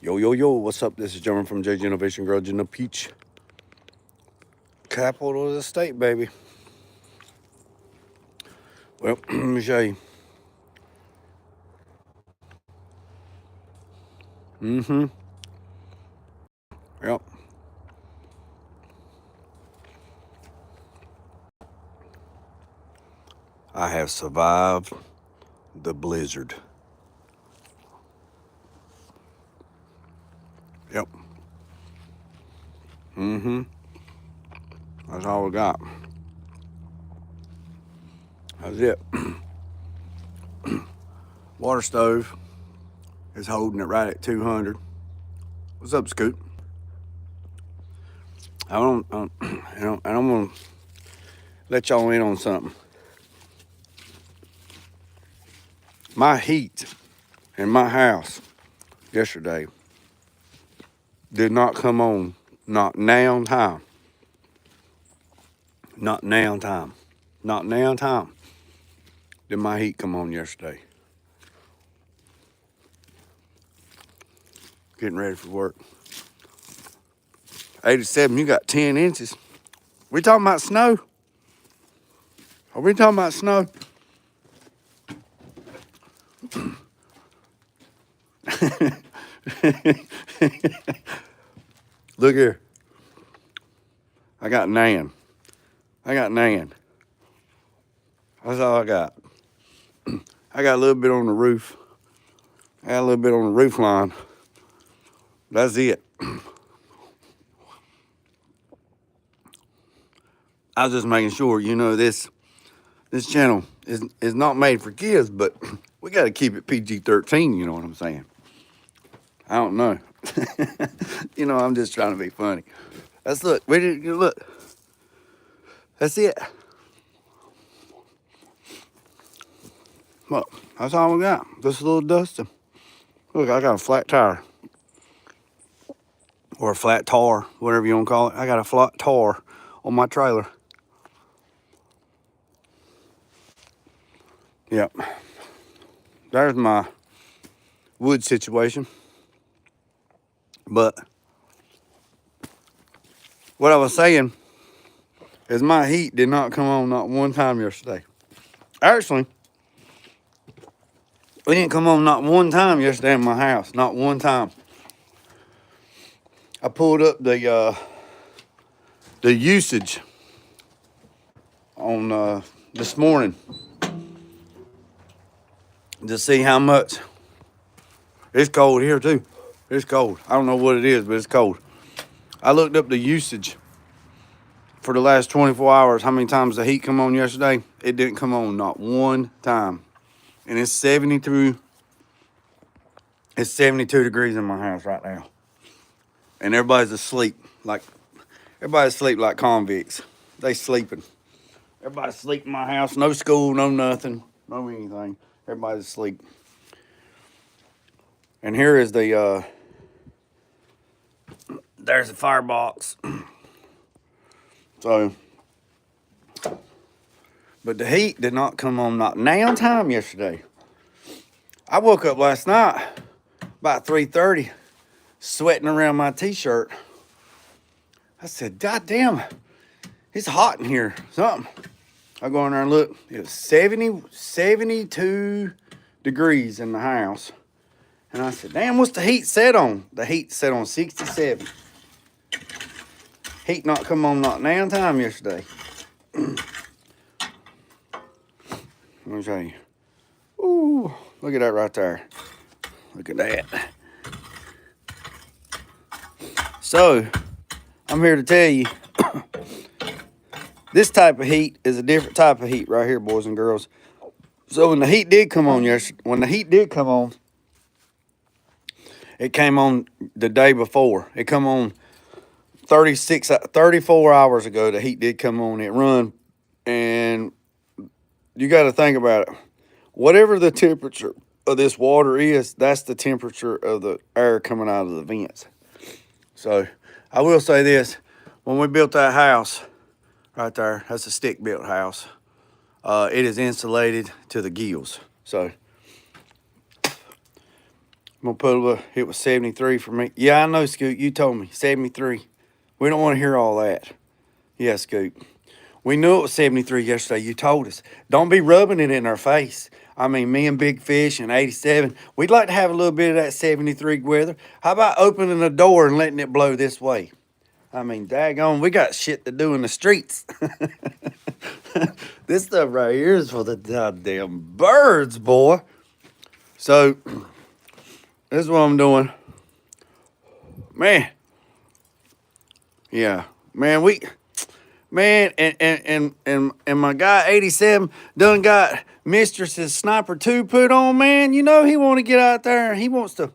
Yo, yo, yo, what's up? This is Jeremy from JG Innovation Garage in the Peach. Capital of the state, baby. Well, let me show you. Mm-hmm. Yep. I have survived the blizzard. Yep. Mm-hmm. That's all we got. That's it. Water stove is holding it right at 200. What's up, Scoot? And I'm gonna let y'all in on something. My heat in my house yesterday did not come on, not now time. Not now time. Not now time did my heat come on yesterday. Getting ready for work. 87, you got 10 inches. We talking about snow? Are we talking about snow? Look here. I got Nan. That's all I got. I got a little bit on the roof. I got a little bit on the roof line. That's it. I was just making sure, this channel is not made for kids, but we got to keep it PG-13, you know what I'm saying? I don't know. I'm just trying to be funny. Look. That's it. Look, that's all we got. Just a little dusting. Look, I got a flat tire. Or a flat tar, whatever you want to call it. I got a flat tar on my trailer. Yep. There's my wood situation. But what I was saying is my heat did not come on not one time yesterday. Actually, it didn't come on not one time yesterday in my house. Not one time. I pulled up the usage on this morning to see how much. It's cold here too. It's cold. I don't know what it is, but it's cold. I looked up the usage for the last 24 hours, how many times the heat come on yesterday. It didn't come on not one time. And it's 72 degrees in my house right now. And everybody's asleep like convicts. They sleeping. Everybody's asleep in my house. No school, no nothing, no anything. Everybody's asleep. And here is there's the firebox. So, but the heat did not come on not now time yesterday. I woke up last night about 3:30, sweating around my t-shirt. I said, God damn, it's hot in here, something. I go in there and look, it was 72 degrees in the house. And I said, damn, what's the heat set on? The heat set on 67. Heat not come on not now time yesterday. Let me show you. Ooh, look at that right there. Look at that. So, I'm here to tell you, this type of heat is a different type of heat right here, boys and girls. So when the heat did come on it came on the day before. It come on 34 hours ago. The heat did come on. It run, and you got to think about it. Whatever the temperature of this water is, that's the temperature of the air coming out of the vents. So I will say this: when we built that house right there, that's a stick-built house. It is insulated to the gills. So I'm gonna it was 73 for me. Yeah, I know, Scoot. You told me 73. We don't want to hear all that. Yeah, Scoot. We knew it was 73 yesterday. You told us. Don't be rubbing it in our face. I mean, me and Big Fish and 87, we'd like to have a little bit of that 73 weather. How about opening the door and letting it blow this way? I mean, daggone, we got shit to do in the streets. This stuff right here is for the goddamn birds, boy. So, this is what I'm doing. Man. Yeah. Man, and my guy 87 done got Mistress's Sniper 2 put on, man. You know he want to get out there and he wants to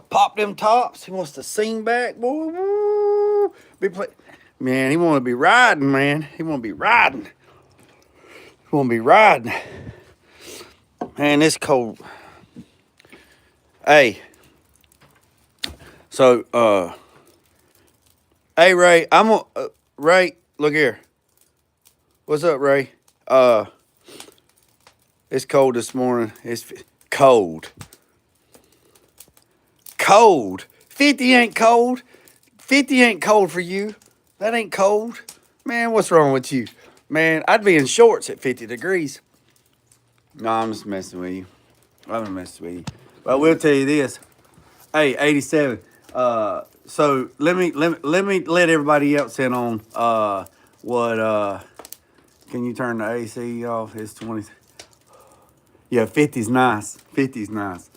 pop them tops. He wants to sing back, boy. Woo, man, he want to be riding, man. He want to be riding. He want to be riding. Man, it's cold. Hey. So, hey, Ray, Ray, look here. What's up, Ray? It's cold this morning. It's cold. Cold. 50 ain't cold. 50 ain't cold for you. That ain't cold. Man, what's wrong with you? Man, I'd be in shorts at 50 degrees. No, I'm just messing with you. I'm messing with you. But I will tell you this. Hey, 87. So let me let everybody else in on what can you turn the AC off? It's 20. Yeah, 50's nice. 50's nice.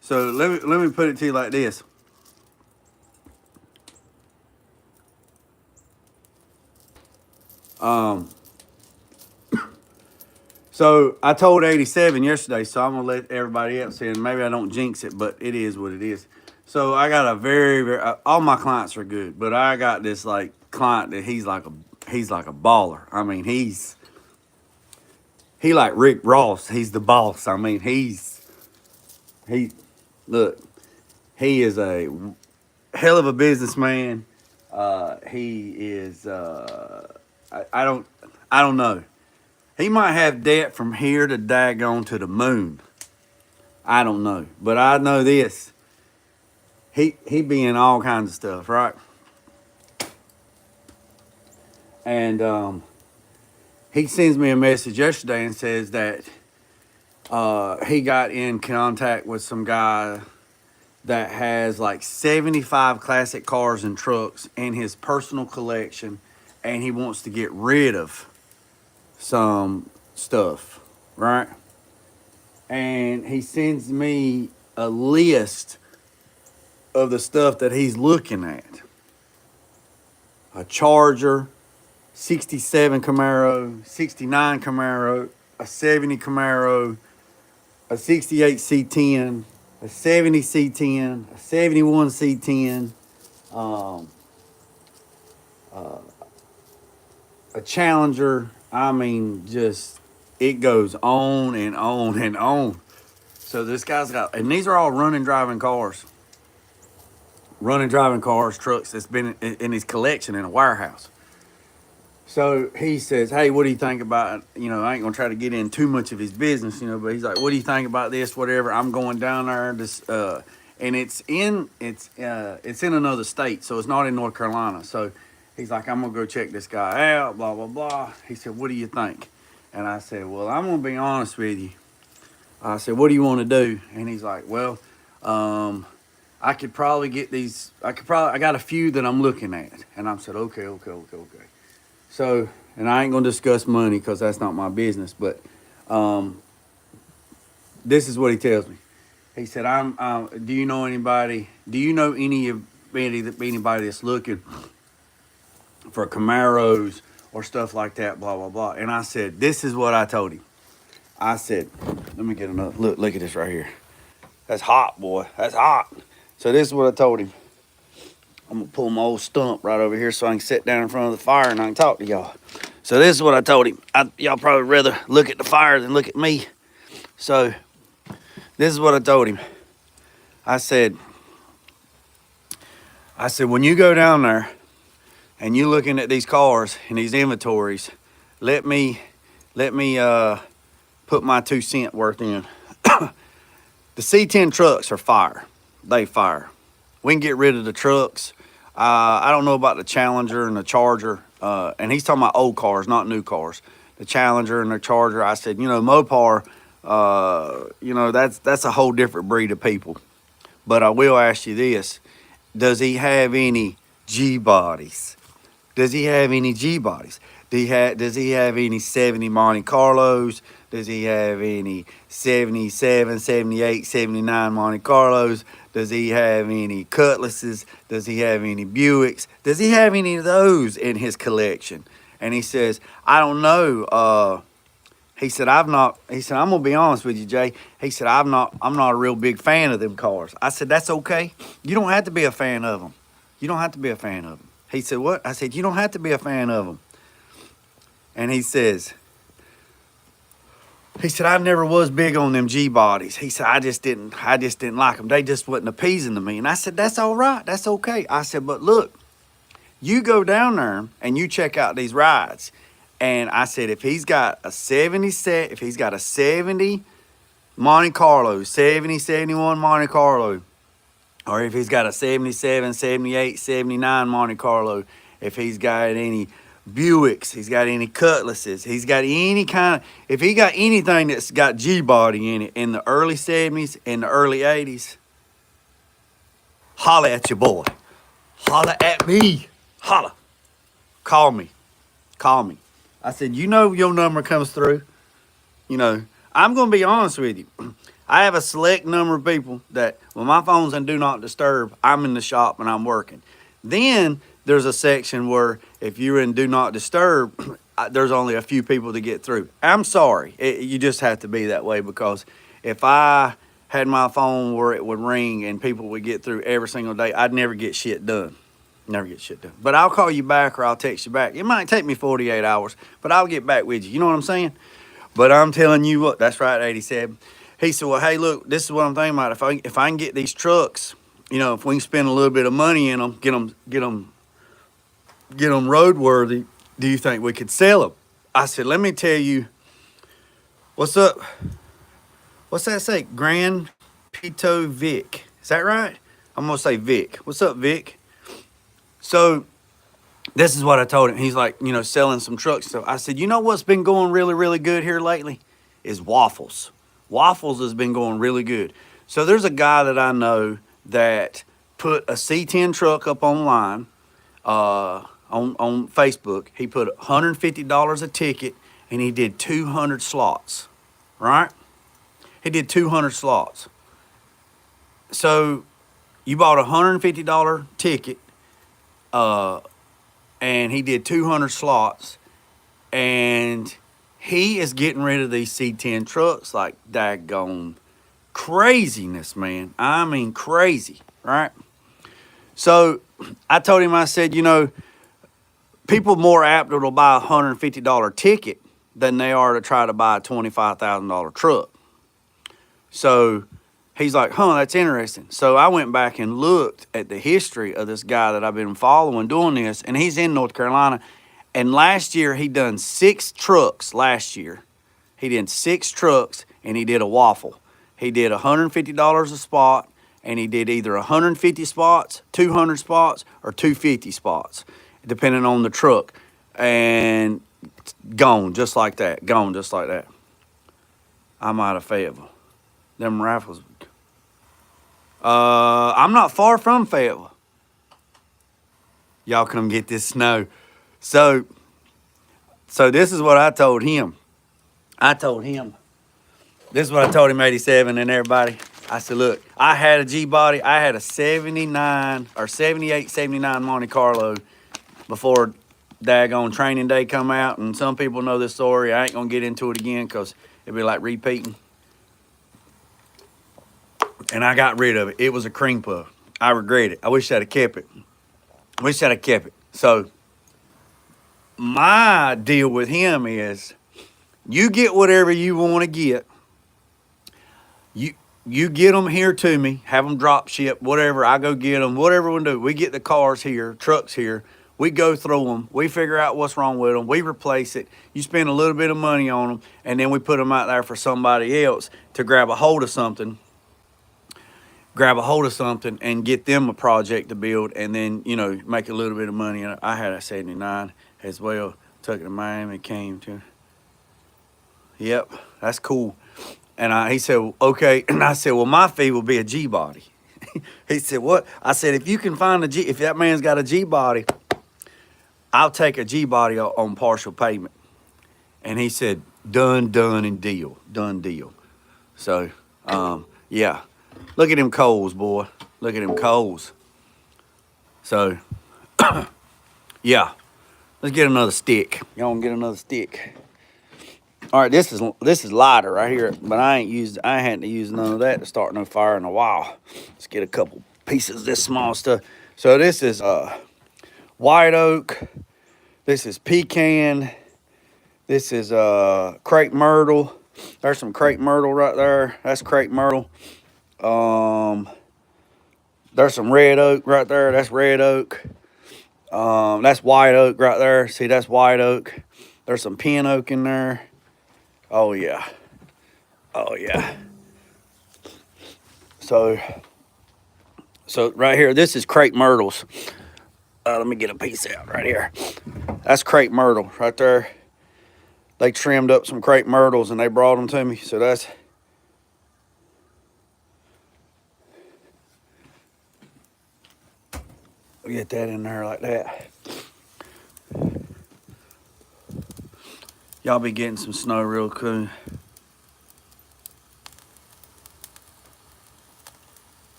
So let me put it to you like this. So I told 87 yesterday, so I'm gonna let everybody else in. Maybe I don't jinx it, but it is what it is. So I got a very all my clients are good, but I got this like client that he's like a baller. I mean, he like Rick Ross. He's the boss. I mean, he look, he is a hell of a businessman. He is I don't know. He might have debt from here to daggone to the moon. I don't know. But I know this. He be in all kinds of stuff, right? And he sends me a message yesterday and says that he got in contact with some guy that has like 75 classic cars and trucks in his personal collection, and he wants to get rid of some stuff, right? And he sends me a list of the stuff that he's looking at. A Charger, 67 Camaro, 69 Camaro, a 70 Camaro, a 68 C10, a 70 C10, a 71 C10, a Challenger. I mean, just, it goes on and on and on. So this guy's got, and these are all running, driving cars, trucks that's been in his collection in a warehouse. So he says, hey, what do you think about, I ain't gonna try to get in too much of his business, but he's like, what do you think about this, whatever. I'm going down there, and it's in another state, so it's not in North Carolina. So he's like, I'm gonna go check this guy out, blah, blah, blah. He said, what do you think? And I said, well, I'm gonna be honest with you. I said, what do you want to do? And he's like, well, I could probably get these, I got a few that I'm looking at. And I said, okay. So, and I ain't gonna discuss money because that's not my business, but this is what he tells me. He said, do you know anybody that's looking for Camaros or stuff like that, blah, blah, blah. And I said, this is what I told him. I said, let me get another, look at this right here. That's hot, boy, that's hot. So this is what I told him. I'm gonna pull my old stump right over here so I can sit down in front of the fire and I can talk to y'all. So this is what I told him. Y'all probably rather look at the fire than look at me. So this is what I told him. I said, when you go down there and you looking at these cars and these inventories, let me put my 2 cents worth in. The C10 trucks are fire. They fire. We can get rid of the trucks. I don't know about the Challenger and the Charger, and he's talking about old cars, not new cars. The Challenger and the Charger. I said, Mopar, that's a whole different breed of people. But I will ask you this: does he have any G bodies? Does he have any G bodies? Does he have any 70 Monte Carlos? Does he have any 77, 78, 79 Monte Carlos? Does he have any Cutlasses? Does he have any Buicks? Does he have any of those in his collection? And he says, I don't know. He said, I'm gonna be honest with you, Jay. He said, I'm not a real big fan of them cars. I said, that's okay. You don't have to be a fan of them. You don't have to be a fan of them. He said, what? I said, you don't have to be a fan of them. And he said, I never was big on them G bodies. He said, I just didn't like them. They just wasn't appeasing to me. And I said, that's all right. That's okay. I said, but look, you go down there and you check out these rides. And I said, if he's got a 70 set, if he's got a 70 Monte Carlo, 70, 71 Monte Carlo, or if he's got a 77, 78, 79 Monte Carlo, if he's got any Buicks, he's got any Cutlasses, he's got any kind of, if he got anything that's got G-body in it in the early 70s, in the early 80s, holla at your boy. Holla at me. Holla. Call me. Call me. I said, your number comes through. I'm going to be honest with you. I have a select number of people that when my phone's in Do Not Disturb, I'm in the shop and I'm working. Then there's a section where if you're in Do Not Disturb, there's only a few people to get through. I'm sorry. You just have to be that way, because if I had my phone where it would ring and people would get through every single day, I'd never get shit done. Never get shit done. But I'll call you back or I'll text you back. It might take me 48 hours, but I'll get back with you. You know what I'm saying? But I'm telling you what, that's right, 87. He said, well, hey, look, this is what I'm thinking about. If I can get these trucks, if we can spend a little bit of money in them, get them roadworthy, do you think we could sell them? I said, let me tell you, what's up? What's that say? Grand Pito Vic. Is that right? I'm going to say Vic. What's up, Vic? So this is what I told him. He's like, selling some trucks. So I said, what's been going really, really good here lately is waffles. Waffles has been going really good. So there's a guy that I know that put a C10 truck up online on Facebook. He put $150 a ticket and he did 200 slots, right? He did 200 slots. So you bought a $150 ticket and he did 200 slots, and he is getting rid of these C10 trucks like daggone craziness, man. I mean crazy, right? So I told him, I said, people more apt to buy a $150 ticket than they are to try to buy a $25,000 truck. So he's like, that's interesting. So I went back and looked at the history of this guy that I've been following doing this, and he's in North Carolina. And last year, he done 6 trucks last year. He did 6 trucks, and he did a waffle. He did $150 a spot, and he did either 150 spots, 200 spots, or 250 spots, depending on the truck. And gone just like that. Gone just like that. I'm out of Fayetteville. Them raffles. I'm not far from Fayetteville. Y'all come get this snow. So this is what I told him. This is what I told him, 87 and everybody. I said, look, I had a G-body. I had a 79 or 78, 79 Monte Carlo before daggone training day come out. And some people know this story. I ain't going to get into it again because it'd be like repeating. And I got rid of it. It was a cream puff. I regret it. I wish I'd have kept it. So my deal with him is you get whatever you want to get. You get them here to me, have them drop ship, whatever. I go get them, whatever we do. We get the cars here, trucks here. We go through them. We figure out what's wrong with them. We replace it. You spend a little bit of money on them, and then we put them out there for somebody else to grab a hold of something grab a hold of something and get them a project to build, and then, you know, make a little bit of money. And I had a 79 as well. Took it to Miami, came to. Yep, that's cool. And he said, well, okay. And I said, well, my fee will be a G body. He said, what? I said, if you can find a G, if that man's got a G body, I'll take a G body on partial payment. And he said, done, and deal. Done deal. So, yeah. Look at them coals, boy. Look at them coals. So, yeah. Let's get another stick. Y'all want to get another stick? All right, this is lighter right here, but I hadn't used none of that to start no fire in a while. Let's get a couple pieces of this small stuff. So this is white oak. This is pecan. This is crepe myrtle. There's some crepe myrtle right there. That's crepe myrtle. There's some red oak right there. That's red oak. That's white oak right there. See, that's white oak. There's some pin oak in there. Oh yeah. Oh yeah. So right here, this is crepe myrtles. Let me get a piece out right here. That's crepe myrtle right there. They trimmed up some crepe myrtles and they brought them to me. So that's, we'll get that in there like that. Y'all be getting some snow real cool.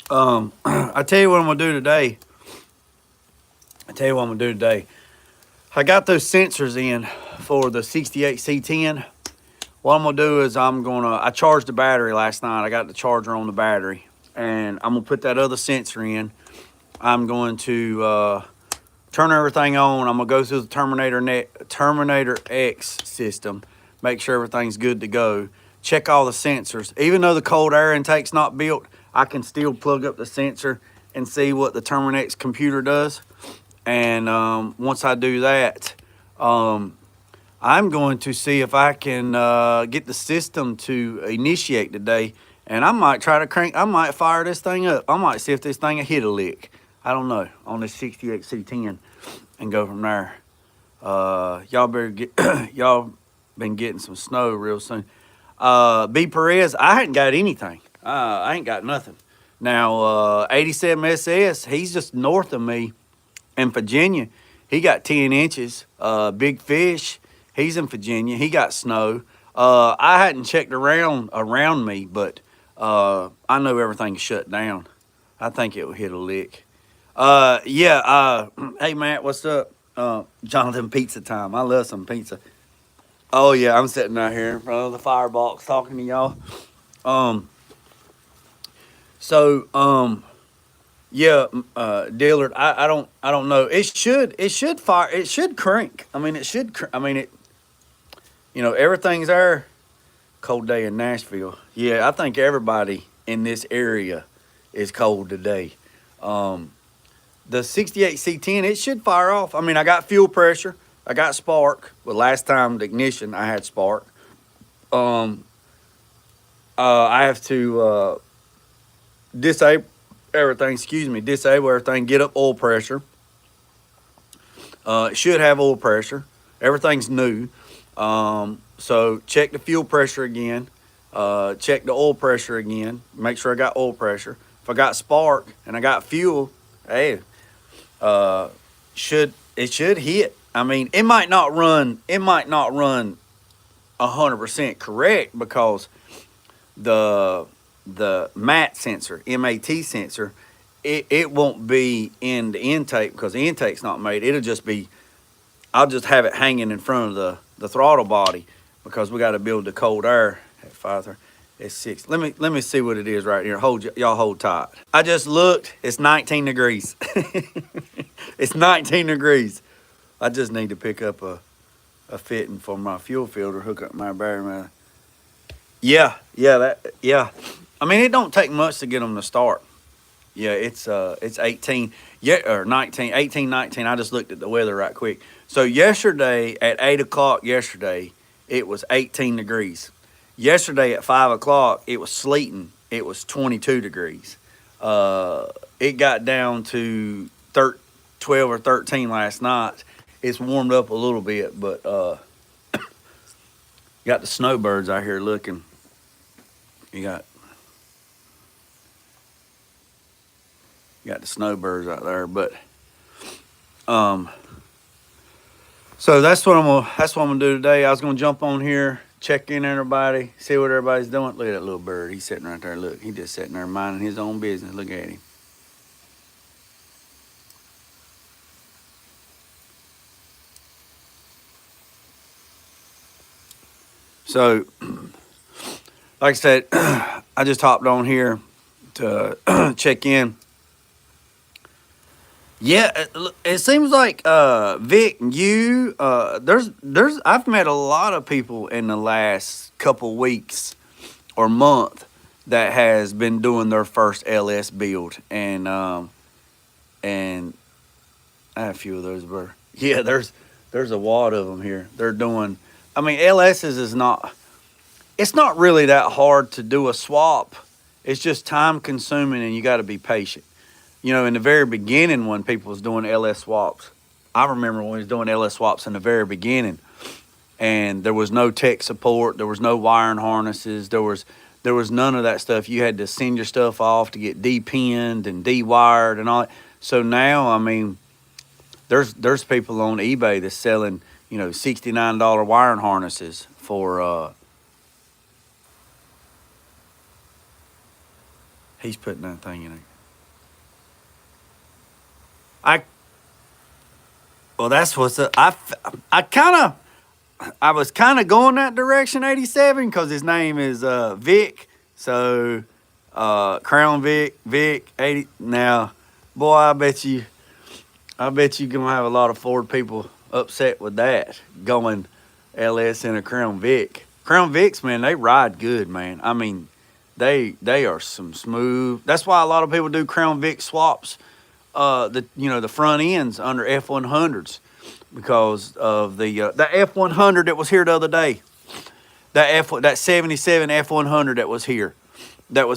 I tell you what I'm gonna do today. I got those sensors in for the 68C10. What I'm gonna do is I charged the battery last night. I got the charger on the battery, and I'm gonna put that other sensor in. I'm going to turn everything on. I'm gonna go through the Terminator X system, make sure everything's good to go. Check all the sensors. Even though the cold air intake's not built, I can still plug up the sensor and see what the Terminator X computer does. And once I do that, I'm going to see if I can get the system to initiate today. And I might I might fire this thing up. I might see if this thing will hit a lick. I don't know, on this 68C10 and go from there. Y'all better get, y'all been getting some snow real soon. B. Perez, I hadn't got anything. I ain't got nothing. Now, 87 SS, he's just north of me in Virginia. He got 10 inches. Big Fish, he's in Virginia. He got snow. I hadn't checked around me, but I know everything's shut down. I think it will hit a lick. Yeah, hey, Matt, what's up? Jonathan, pizza time. I love some pizza. Oh, yeah, I'm sitting right here in front of the firebox talking to y'all. Yeah, Dillard, I don't know. It should fire. It should crank. I mean, you know, everything's there. Cold day in Nashville. Yeah, I think everybody in this area is cold today. The 68C10, it should fire off. I mean, I got fuel pressure. I got spark. But last time the ignition, I had spark. I have to disable everything, get up oil pressure. It should have oil pressure. Everything's new. So check the fuel pressure again. Check the oil pressure again. Make sure I got oil pressure. If I got spark and I got fuel, hey, it should hit. I mean, it might not run 100% correct because the MAT sensor, MAT sensor, it won't be in the intake because the intake's not made. It'll just be, I'll just have it hanging in front of the throttle body because we got to build the cold air at 5. It's 6. Let me see what it is right here. Y'all hold tight. I just looked. It's 19 degrees. It's 19 degrees. I just need to pick up a fitting for my fuel filter, hook up my battery. Yeah. I mean, it don't take much to get them to start. Yeah, it's 18. Yeah, or 19, 18, 19. I just looked at the weather right quick. So yesterday at 8 o'clock yesterday, it was 18 degrees. Yesterday at 5 o'clock, it was sleeting. It was 22 degrees. It got down to 12 or 13 last night. It's warmed up a little bit, but got the snowbirds out here looking. You got the snowbirds out there, but so that's what I'm gonna do today. I was gonna jump on here, check in everybody, see what everybody's doing. Look at that little bird. He's sitting right there. Look, he's just sitting there minding his own business. Look at him. So, like I said, I just hopped on here to check in. Yeah, it seems like Vic, I've met a lot of people in the last couple weeks or month that has been doing their first LS build, and I have a few of those. But yeah, there's a wad of them here. They're doing. I mean, LS's is not. It's not really that hard to do a swap. It's just time consuming, and you got to be patient. You know, in the very beginning when people was doing LS swaps, I remember when we was doing LS swaps in the very beginning, and there was no tech support, there was no wiring harnesses, there was none of that stuff. You had to send your stuff off to get de-pinned and de-wired and all that. So now, I mean, there's people on eBay that's selling, you know, $69 wiring harnesses for he's putting that thing in there. Well, that's what's up. I was kind of going that direction, 87, because his name is Vic. So Crown Vic 80. Now, boy, I bet you gonna have a lot of Ford people upset with that, going LS in a Crown Vic. Crown Vics, man, they ride good, man. I mean, they are some smooth. That's why a lot of people do Crown Vic swaps. The front ends under F100s because of the F100 that was here the other day. That 77 F100 that was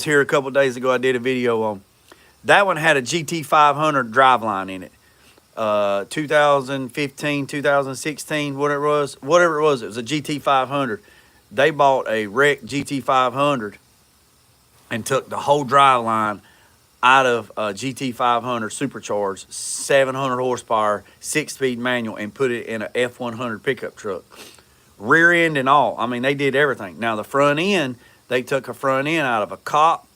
here a couple days ago. I did a video on that one. Had a GT500 driveline in it. 2015, 2016, whatever it was, it was a GT500. They bought a wrecked GT500 and took the whole driveline out of a GT500 supercharged, 700 horsepower, 6-speed manual, and put it in a F100 pickup truck. Rear end and all. I mean, they did everything. Now, the front end, they took a front end out of a cop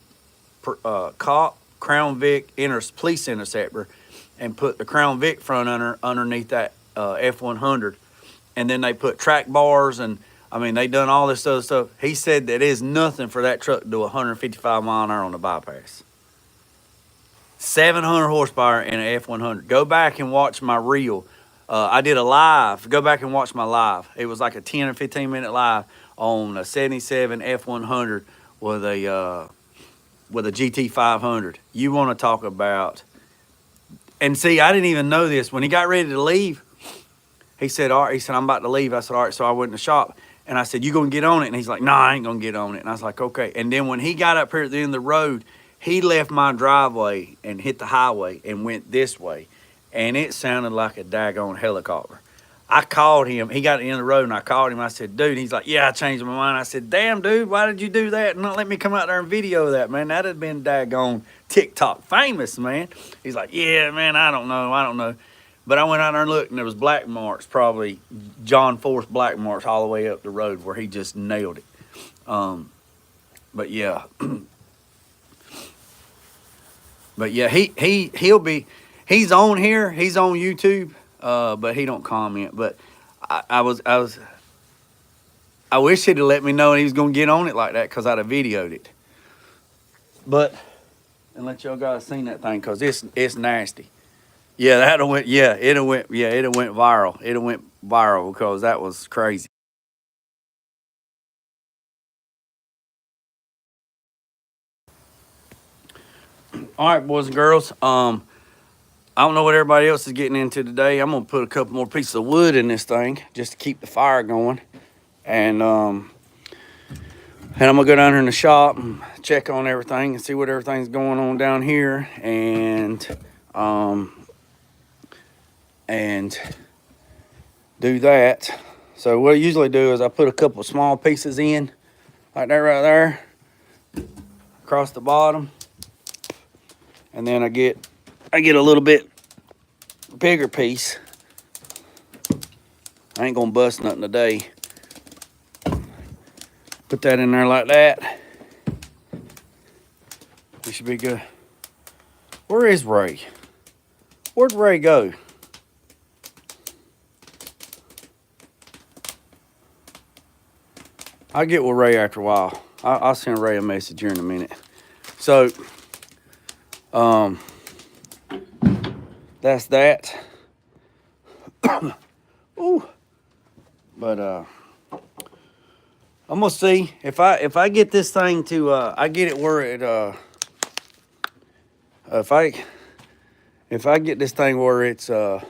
Crown Vic police interceptor and put the Crown Vic front underneath that F100. And then they put track bars and, I mean, they done all this other stuff. He said that it is nothing for that truck to do 155 mile an hour on the bypass. 700 horsepower in an F100. Go back and watch my reel. I did a live. Go back and watch my live. It was like a 10 or 15 minute live on a 77 F100 with a GT500. You want to talk about, and see, I didn't even know this. When he got ready to leave, he said, all right, he said, I'm about to leave. I said, all right. So I went in the shop and I said, you gonna get on it? And he's like, no, I ain't gonna get on it. And I was like, okay. And then when he got up here at the end of the road, he left my driveway and hit the highway and went this way. And it sounded like a daggone helicopter. I called him. He got to the end of the road and I called him. I said, dude, he's like, yeah, I changed my mind. I said, damn, dude, why did you do that and not let me come out there and video that, man? That'd have been daggone TikTok famous, man. He's like, yeah, man, I don't know. But I went out there and looked, and there was black marks, probably John Force black marks all the way up the road where he just nailed it. But yeah. But yeah, he's on here, he's on YouTube, but he don't comment. But I wish he'd have let me know he was gonna get on it like that, cause I'd have videoed it. But and let y'all guys seen that thing, cause it's nasty. Yeah, it'd have went viral. It'd have went viral because that was crazy. All right, boys and girls. I don't know what everybody else is getting into today. I'm gonna put a couple more pieces of wood in this thing just to keep the fire going. And And I'm gonna go down here in the shop and check on everything and see what everything's going on down here, and do that. So what I usually do is I put a couple small pieces in, like that right there, across the bottom, and then I get a little bit bigger piece. I ain't gonna bust nothing today. Put that in there like that. We should be good. Where is Ray? Where'd Ray go? I'll get with Ray after a while. I'll send Ray a message here in a minute. So, that's that. Ooh. But I'm gonna see if I get this thing to I get it where it if I get this thing where it's where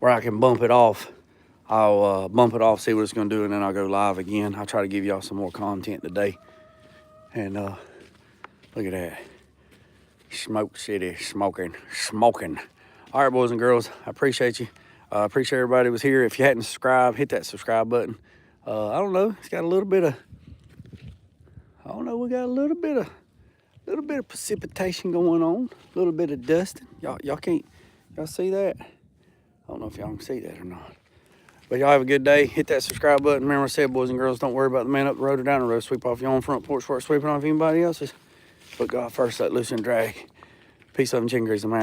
I can bump it off, I'll bump it off, see what it's gonna do, and then I'll go live again. I'll try to give y'all some more content today. And look at that. Smoke City, smoking. All right, boys and girls, I appreciate you. I appreciate everybody who was here. If you hadn't subscribed, hit that subscribe button. I don't know, it's got a little bit of, we got a little bit of precipitation going on, a little bit of dusting. Y'all see that? I don't know if y'all can see that or not. But y'all have a good day. Hit that subscribe button. Remember I said, boys and girls, don't worry about the man up the road or down the road. Sweep off your own front porch before it's sweeping off anybody else's. Put God first, let loose and drag. Peace, love, and chicken grease. I'm out.